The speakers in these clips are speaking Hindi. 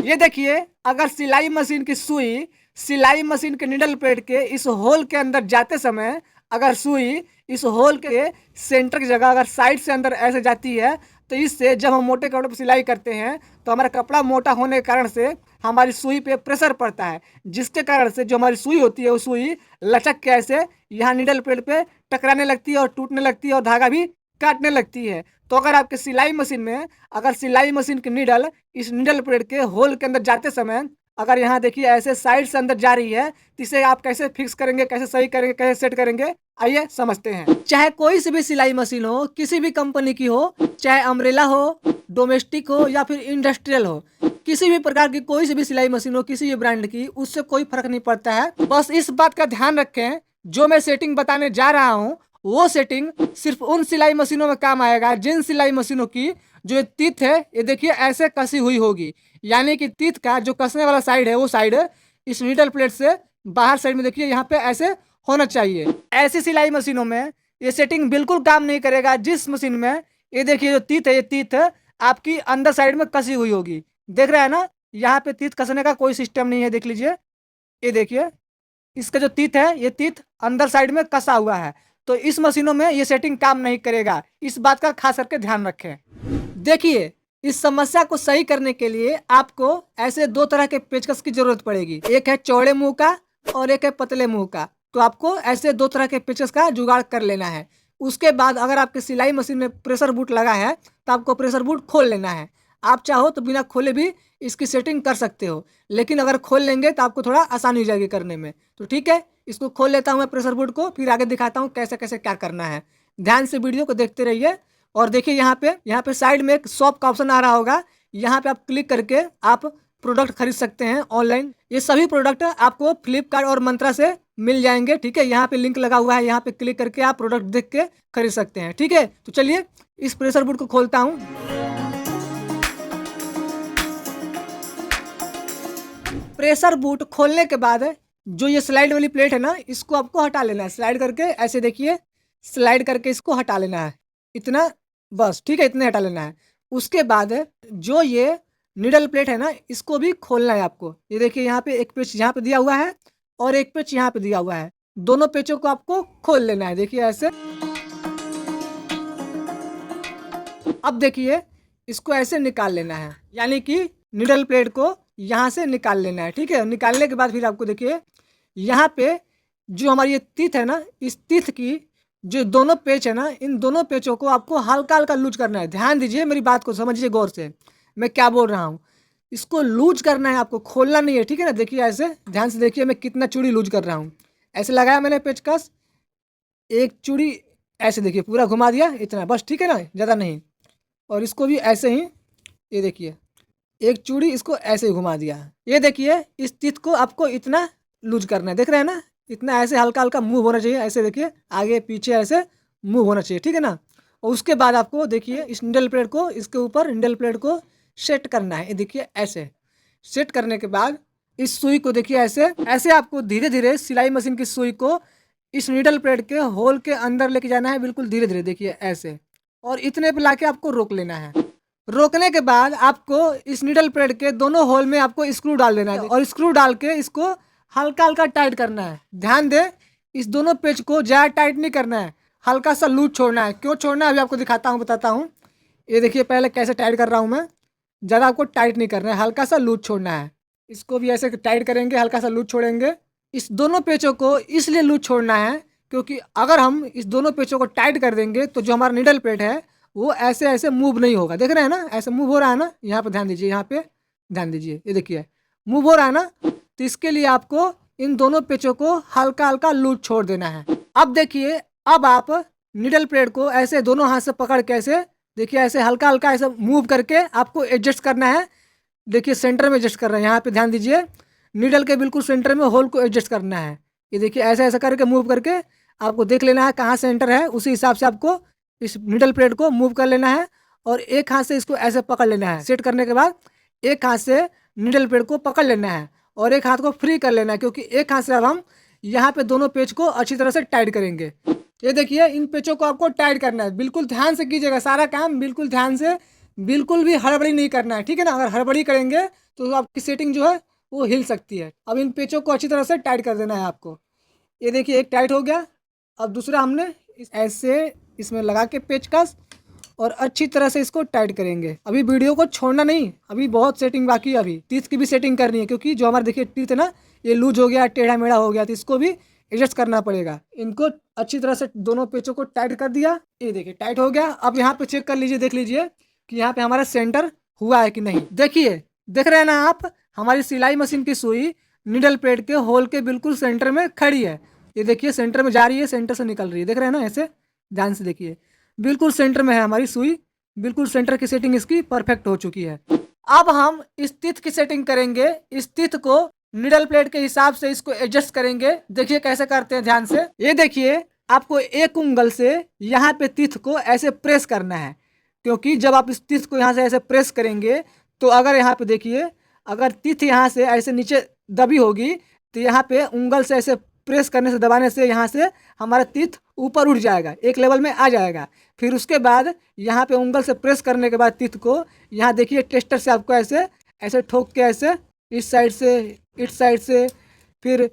ये देखिए, अगर सिलाई मशीन की सुई सिलाई मशीन के निडल प्लेट के इस होल के अंदर जाते समय अगर सुई इस होल के सेंटर की जगह अगर साइड से अंदर ऐसे जाती है, तो इससे जब हम मोटे कपड़े पर सिलाई करते हैं तो हमारा कपड़ा मोटा होने के कारण से हमारी सुई पे प्रेशर पड़ता है, जिसके कारण से जो हमारी सुई होती है वो सुई लचक के ऐसे यहाँ निडल प्लेट पे टकराने लगती है और टूटने लगती है और धागा भी काटने लगती है। तो अगर आपके सिलाई मशीन में अगर सिलाई मशीन की निडल इस निडल प्लेट के होल के अंदर जाते समय अगर यहाँ देखिए ऐसे साइड से अंदर जा रही है, तो इसे आप कैसे फिक्स करेंगे, कैसे सही करेंगे, कैसे सेट करेंगे, आइए समझते हैं। चाहे कोई सी भी सिलाई मशीन हो, किसी भी कंपनी की हो, चाहे अम्ब्रेला हो, डोमेस्टिक हो या फिर इंडस्ट्रियल हो, किसी भी प्रकार की कोई सी भी सिलाई मशीन हो, किसी भी ब्रांड की, उससे कोई फर्क नहीं पड़ता है। बस इस बात का ध्यान रखें, जो मैं सेटिंग बताने जा रहा हूँ वो सेटिंग सिर्फ उन सिलाई मशीनों में काम आएगा जिन सिलाई मशीनों की जो तीत है ये देखिए ऐसे कसी हुई होगी, यानी कि तीत का जो कसने वाला साइड है वो साइड इस निडल प्लेट से बाहर साइड में देखिए यहाँ पे ऐसे होना चाहिए। ऐसी सिलाई मशीनों में ये सेटिंग बिल्कुल काम नहीं करेगा जिस मशीन में ये देखिए जो तीत है ये तीत आपकी अंदर साइड में कसी हुई होगी। देख रहे हैं ना, यहाँ पे तीत कसने का कोई सिस्टम नहीं है। देख लीजिए, ये देखिए इसका जो तीत है ये तीत अंदर साइड में कसा हुआ है, तो इस मशीनों में ये सेटिंग काम नहीं करेगा। इस बात का खास करके ध्यान रखें। देखिए, इस समस्या को सही करने के लिए आपको ऐसे दो तरह के पेचकस की जरूरत पड़ेगी, एक है चौड़े मुंह का और एक है पतले मुंह का। तो आपको ऐसे दो तरह के पेचकस का जुगाड़ कर लेना है। उसके बाद अगर आपके सिलाई मशीन में प्रेशर बूट लगा है तो आपको प्रेशर बूट खोल लेना है। आप चाहो तो बिना खोले भी इसकी सेटिंग कर सकते हो, लेकिन अगर खोल लेंगे तो आपको थोड़ा आसानी हो जाएगी करने में। तो ठीक है, इसको खोल लेता हूँ मैं प्रेशर बूट को, फिर आगे दिखाता हूँ कैसे कैसे क्या करना है। ध्यान से वीडियो को देखते रहिए। और देखिए यहाँ पे साइड में एक शॉप का ऑप्शन आ रहा होगा, यहाँ पे आप क्लिक करके आप प्रोडक्ट खरीद सकते हैं ऑनलाइन। ये सभी प्रोडक्ट आपको फ्लिपकार्ट और मंत्रा से मिल जाएंगे। ठीक है, यहाँ पे लिंक लगा हुआ है, यहाँ पे क्लिक करके आप प्रोडक्ट देख के खरीद सकते हैं। ठीक है, तो चलिए इस प्रेशर बूट को खोलता हूँ। प्रेशर बूट खोलने के बाद जो ये स्लाइड वाली प्लेट है ना, इसको आपको हटा लेना है। स्लाइड करके ऐसे देखिए, स्लाइड करके इसको हटा लेना है, इतना बस। ठीक है, इतने हटा लेना है। उसके बाद जो ये निडल प्लेट है ना, इसको भी खोलना है आपको। ये देखिए यहाँ पे एक पेच यहाँ पे दिया हुआ है और एक पेच यहाँ पे दिया हुआ है, दोनों पेचों को आपको खोल लेना है। देखिए ऐसे। अब देखिए इसको ऐसे निकाल लेना है, यानी कि निडल प्लेट को यहाँ से निकाल लेना है। ठीक है, निकालने के बाद फिर आपको देखिए यहाँ पे जो हमारी ये तीत है ना, इस तीत की जो दोनों पेच है ना, इन दोनों पेचों को आपको हल्का हल्का लूज करना है। ध्यान दीजिए, मेरी बात को समझिए गौर से, मैं क्या बोल रहा हूँ। इसको लूज करना है आपको, खोलना नहीं है। ठीक है ना, देखिए ऐसे ध्यान से देखिए मैं कितना चूड़ी लूज कर रहा हूँ। ऐसे लगाया मैंने पेचकस, एक चूड़ी ऐसे देखिए पूरा घुमा दिया, इतना बस। ठीक है ना, ज़्यादा नहीं। और इसको भी ऐसे ही, ये देखिए एक चूड़ी इसको ऐसे ही घुमा दिया। ये देखिए इस तीत को आपको इतना लूज करना है, देख रहे हैं ना, इतना ऐसे हल्का हल्का मूव होना चाहिए। ऐसे देखिए आगे पीछे ऐसे मूव होना चाहिए। ठीक है ना। और उसके बाद आपको देखिए इस निडल प्लेट को, इसके ऊपर निडल प्लेट को सेट करना है। ये देखिए ऐसे सेट करने के बाद इस सुई को देखिए ऐसे ऐसे आपको धीरे धीरे सिलाई मशीन की सुई को इस निडल प्लेट के होल के अंदर लेके जाना है, बिल्कुल धीरे धीरे। देखिए ऐसे, और इतने पे लाके आपको रोक लेना है। रोकने के बाद आपको इस निडल प्लेट के दोनों होल में आपको स्क्रू डाल देना है और स्क्रू डाल के इसको हल्का हल्का टाइट करना है। ध्यान दे, इस दोनों पेच को ज़्यादा टाइट नहीं करना है, हल्का सा लूज छोड़ना है। क्यों छोड़ना है अभी आपको दिखाता हूँ, बताता हूँ। ये देखिए पहले कैसे टाइट कर रहा हूँ मैं। ज़्यादा आपको टाइट नहीं करना है, हल्का सा लूज छोड़ना है। इसको भी ऐसे टाइट करेंगे, हल्का सा लूज छोड़ेंगे। इस दोनों पेचों को इसलिए लूज छोड़ना है क्योंकि अगर हम इस दोनों पेचों को टाइट कर देंगे तो जो हमारा निडल प्लेट है वो ऐसे ऐसे मूव नहीं होगा। देख रहे हैं ना, ऐसे मूव हो रहा है ना। यहाँ पे ध्यान दीजिए, यहाँ पे ध्यान दीजिए, ये देखिए मूव हो रहा है ना। तो इसके लिए आपको इन दोनों पेचों को हल्का हल्का लूज छोड़ देना है। अब देखिए, अब आप निडल प्लेट को ऐसे दोनों हाथ से पकड़ के ऐसे देखिए ऐसे हल्का हल्का ऐसे मूव करके आपको एडजस्ट करना है। देखिए सेंटर में एडजस्ट कर रहे हैं, यहाँ पे ध्यान दीजिए, निडल के बिल्कुल सेंटर में होल को एडजस्ट करना है। ये देखिए ऐसे ऐसे करके मूव करके आपको देख लेना है कहाँ सेंटर है, उसी हिसाब से आपको इस निडल प्लेट को मूव कर लेना है। और एक हाथ से इसको ऐसे पकड़ लेना है। सेट करने के बाद एक हाथ से निडल प्लेट को पकड़ लेना है और एक हाथ को फ्री कर लेना है, क्योंकि एक हाथ से अब हम यहाँ पे दोनों पेच को अच्छी तरह से टाइट करेंगे। ये देखिए इन पेचों को आपको टाइट करना है, बिल्कुल ध्यान से कीजिएगा, सारा काम बिल्कुल ध्यान से बिल्कुल भी हड़बड़ी नहीं करना है, ठीक है ना। अगर हड़बड़ी करेंगे तो आपकी सेटिंग जो है वो हिल सकती है। अब इन पेचों को अच्छी तरह से टाइट कर देना है आपको। ये देखिए एक टाइट हो गया। अब दूसरा हमने ऐसे इसमें लगा के पेचकस और अच्छी तरह से इसको टाइट करेंगे। अभी वीडियो को छोड़ना नहीं, अभी बहुत सेटिंग बाकी है। अभी टीथ की भी सेटिंग करनी है, क्योंकि जो हमारे देखिए टीथ है ना, ये लूज हो गया, टेढ़ा मेढ़ा हो गया, तो इसको भी एडजस्ट करना पड़ेगा। इनको अच्छी तरह से दोनों पेचों को टाइट कर दिया। ये देखिए टाइट हो गया। अब यहाँ पे चेक कर लीजिए, देख लीजिए कि यहाँ पे हमारा सेंटर हुआ है कि नहीं। देखिए, देख रहे हैं ना आप, हमारी सिलाई मशीन की सुई निडल प्लेट के होल के बिल्कुल सेंटर में खड़ी है। ये देखिए सेंटर में जा रही है, सेंटर से निकल रही है, देख रहे हैं ना। ऐसे ध्यान से देखिए, बिल्कुल सेंटर में है हमारी सुई, बिल्कुल सेंटर की सेटिंग इसकी परफेक्ट हो चुकी है। अब हम इस तिथ की सेटिंग करेंगे। इस तिथ को निडल प्लेट के हिसाब से इसको एडजस्ट करेंगे। देखिए कैसे करते हैं ध्यान से। ये देखिए, आपको एक उंगल से यहाँ पे तिथ को ऐसे प्रेस करना है, क्योंकि जब आप इस तिथ को यहाँ से ऐसे प्रेस करेंगे तो अगर यहाँ पे देखिए, अगर तिथ यहाँ से ऐसे नीचे दबी होगी तो यहाँ पे उंगल से ऐसे प्रेस करने से, दबाने से यहाँ से हमारा तिथ ऊपर उठ जाएगा, एक लेवल में आ जाएगा। फिर उसके बाद यहाँ पे उंगल से प्रेस करने के बाद तिथ को यहाँ देखिए टेस्टर से आपको ऐसे ऐसे ठोक के ऐसे इस साइड से, इस साइड से, फिर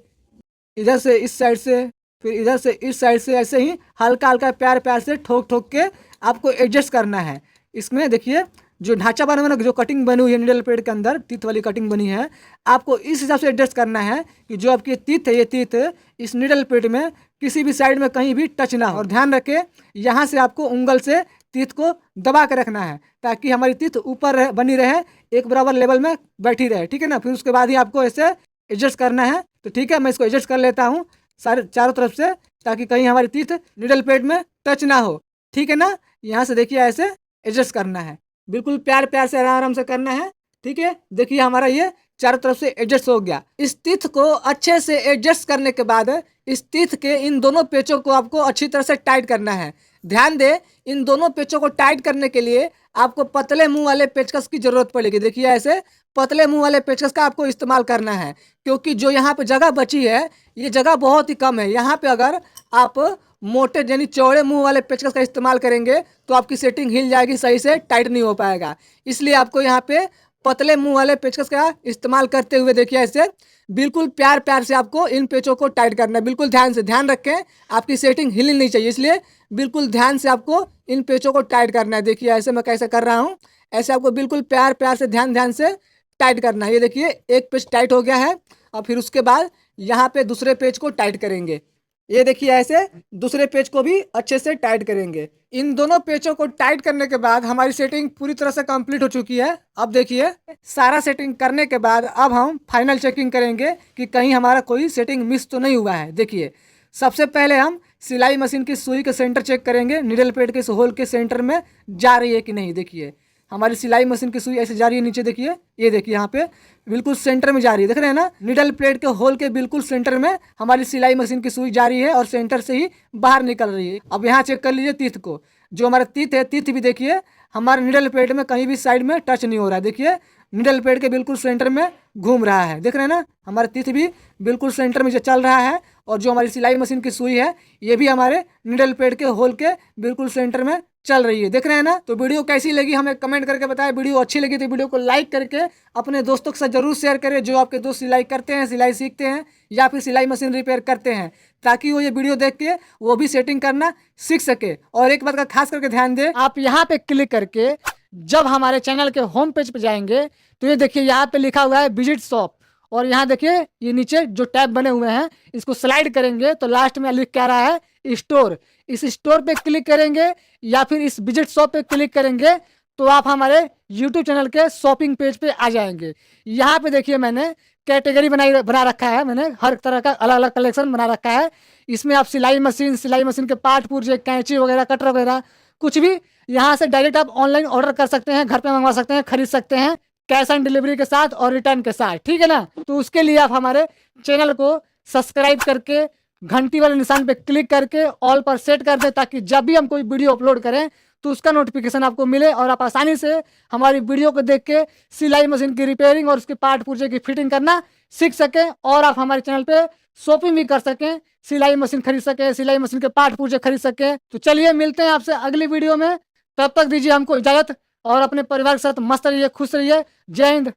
इधर से इस साइड से, फिर इधर से इस साइड से, ऐसे ही हल्का हल्का प्यार प्यार से ठोक ठोक के आपको एडजस्ट करना है। इसमें देखिए जो ढांचा बना हुआ है, जो कटिंग बनी हुई है निडल प्लेट के अंदर, तीत वाली कटिंग बनी है, आपको इस हिसाब से एडजस्ट करना है कि जो आपकी तीत है, ये तीत इस निडल प्लेट में किसी भी साइड में कहीं भी टच ना हो। और ध्यान रखें, यहाँ से आपको उंगल से तीत को दबा के रखना है, ताकि हमारी तीत ऊपर बनी रहे, एक बराबर लेवल में बैठी रहे, ठीक है ना। फिर उसके बाद ही आपको ऐसे एडजस्ट करना है। तो ठीक है, मैं इसको एडजस्ट कर लेता हूँ सारे चारों तरफ से, ताकि कहीं हमारी तीत निडल प्लेट में टच ना हो, ठीक है ना। यहाँ से देखिए ऐसे एडजस्ट करना है, बिल्कुल प्यार प्यार से आराम से करना है, ठीक है। देखिए हमारा ये चारों तरफ से एडजस्ट हो गया। इस तीथ को अच्छे से एडजस्ट करने के बाद इस तीथ के इन दोनों पेचों को आपको अच्छी तरह से टाइट करना है। ध्यान दे, इन दोनों पेचों को टाइट करने के लिए आपको पतले मुंह वाले पेचकस की जरूरत पड़ेगी। देखिए ऐसे पतले मुंह वाले पेचकस का आपको इस्तेमाल करना है, क्योंकि जो यहाँ पे जगह बची है, ये जगह बहुत ही कम है। यहाँ पे अगर आप मोटे यानी चौड़े मुंह वाले पेचकस का इस्तेमाल करेंगे तो आपकी सेटिंग हिल जाएगी, सही से टाइट नहीं हो पाएगा। इसलिए आपको यहाँ पे पतले मुंह वाले पेचकस का इस्तेमाल करते हुए देखिए ऐसे बिल्कुल प्यार प्यार से आपको इन पेचों को टाइट करना है। बिल्कुल ध्यान से, ध्यान रखें, आपकी सेटिंग हिलनी नहीं चाहिए, इसलिए बिल्कुल ध्यान से आपको इन पेचों को टाइट करना है। देखिए ऐसे मैं कैसे कर रहा हूँ, ऐसे आपको बिल्कुल प्यार प्यार से, ध्यान ध्यान से टाइट करना है। ये देखिए एक पेच टाइट हो गया है। और फिर उसके बाद यहाँ पे दूसरे पेच को टाइट करेंगे। ये देखिए ऐसे दूसरे पेच को भी अच्छे से टाइट करेंगे। इन दोनों पेचों को टाइट करने के बाद हमारी सेटिंग पूरी तरह से कंप्लीट हो चुकी है। अब देखिए सारा सेटिंग करने के बाद अब हम फाइनल चेकिंग करेंगे कि कहीं हमारा कोई सेटिंग मिस तो नहीं हुआ है। देखिए सबसे पहले हम सिलाई मशीन की सुई के सेंटर चेक करेंगे, निडल प्लेट के इस होल के सेंटर में जा रही है कि नहीं। देखिए हमारी सिलाई मशीन की सुई ऐसे जा रही है नीचे, देखिए ये देखिए यहाँ पे बिल्कुल सेंटर में जा रही है, देख रहे हैं ना। निडल प्लेट के होल के बिल्कुल सेंटर में हमारी सिलाई मशीन की सुई जा रही है और सेंटर से ही बाहर निकल रही है। अब यहाँ चेक कर लीजिए तीथ को, जो हमारा तीथ है, तीथ भी देखिए हमारे निडल प्लेट में कहीं भी साइड में टच नहीं हो रहा है। देखिए निडल प्लेट के बिल्कुल सेंटर में घूम रहा है, देख रहे हैं ना। हमारा तीथ भी बिल्कुल सेंटर में चल रहा है और जो हमारी सिलाई मशीन की सुई है ये भी हमारे निडल प्लेट के होल के बिल्कुल सेंटर में चल रही है, देख रहे हैं ना। तो वीडियो कैसी लगी हमें कमेंट करके बताएं। वीडियो अच्छी लगी तो वीडियो को लाइक करके अपने दोस्तों के साथ जरूर शेयर करें, जो आपके दोस्त सिलाई करते हैं, सिलाई सीखते हैं या फिर सिलाई मशीन रिपेयर करते हैं, ताकि वो ये वीडियो देख के वो भी सेटिंग करना सीख सके। और एक बात का खास करके ध्यान दें, आप यहाँ पे क्लिक करके जब हमारे चैनल के होम पेज पे जाएंगे तो ये देखिए यहाँ पे लिखा हुआ है विजिट शॉप, और यहाँ देखिए ये नीचे जो टैब बने हुए हैं इसको स्लाइड करेंगे तो लास्ट में लिख के आ रहा है स्टोर। इस स्टोर पे क्लिक करेंगे या फिर इस विजिट शॉप पे क्लिक करेंगे तो आप हमारे यूट्यूब चैनल के शॉपिंग पेज पे आ जाएंगे। यहाँ पे देखिए मैंने कैटेगरी बना रखा है, मैंने हर तरह का अलग अलग कलेक्शन बना रखा है। इसमें आप सिलाई मशीन के पार्ट पुर्जे, कैंची वगैरह, कटर वगैरह कुछ भी यहाँ से डायरेक्ट आप ऑनलाइन ऑर्डर कर सकते हैं, घर पे मंगवा सकते हैं, खरीद सकते हैं कैश ऑन डिलीवरी के साथ और रिटर्न के साथ, ठीक है ना। तो उसके लिए आप हमारे चैनल को सब्सक्राइब करके घंटी वाले निशान पे क्लिक करके ऑल पर सेट कर दें, ताकि जब भी हम कोई वीडियो अपलोड करें तो उसका नोटिफिकेशन आपको मिले और आप आसानी से हमारी वीडियो को देख के सिलाई मशीन की रिपेयरिंग और उसके पार्ट पुर्जे की फिटिंग करना सीख सकें और आप हमारे चैनल पे शॉपिंग भी कर सकें, सिलाई मशीन खरीद सकें, सिलाई मशीन के पार्ट पुर्जे खरीद सकें। तो चलिए मिलते हैं आपसे अगली वीडियो में, तब तक दीजिए हमको इजाजत और अपने परिवार के साथ मस्त रहिए, खुश रहिए। जय हिंद।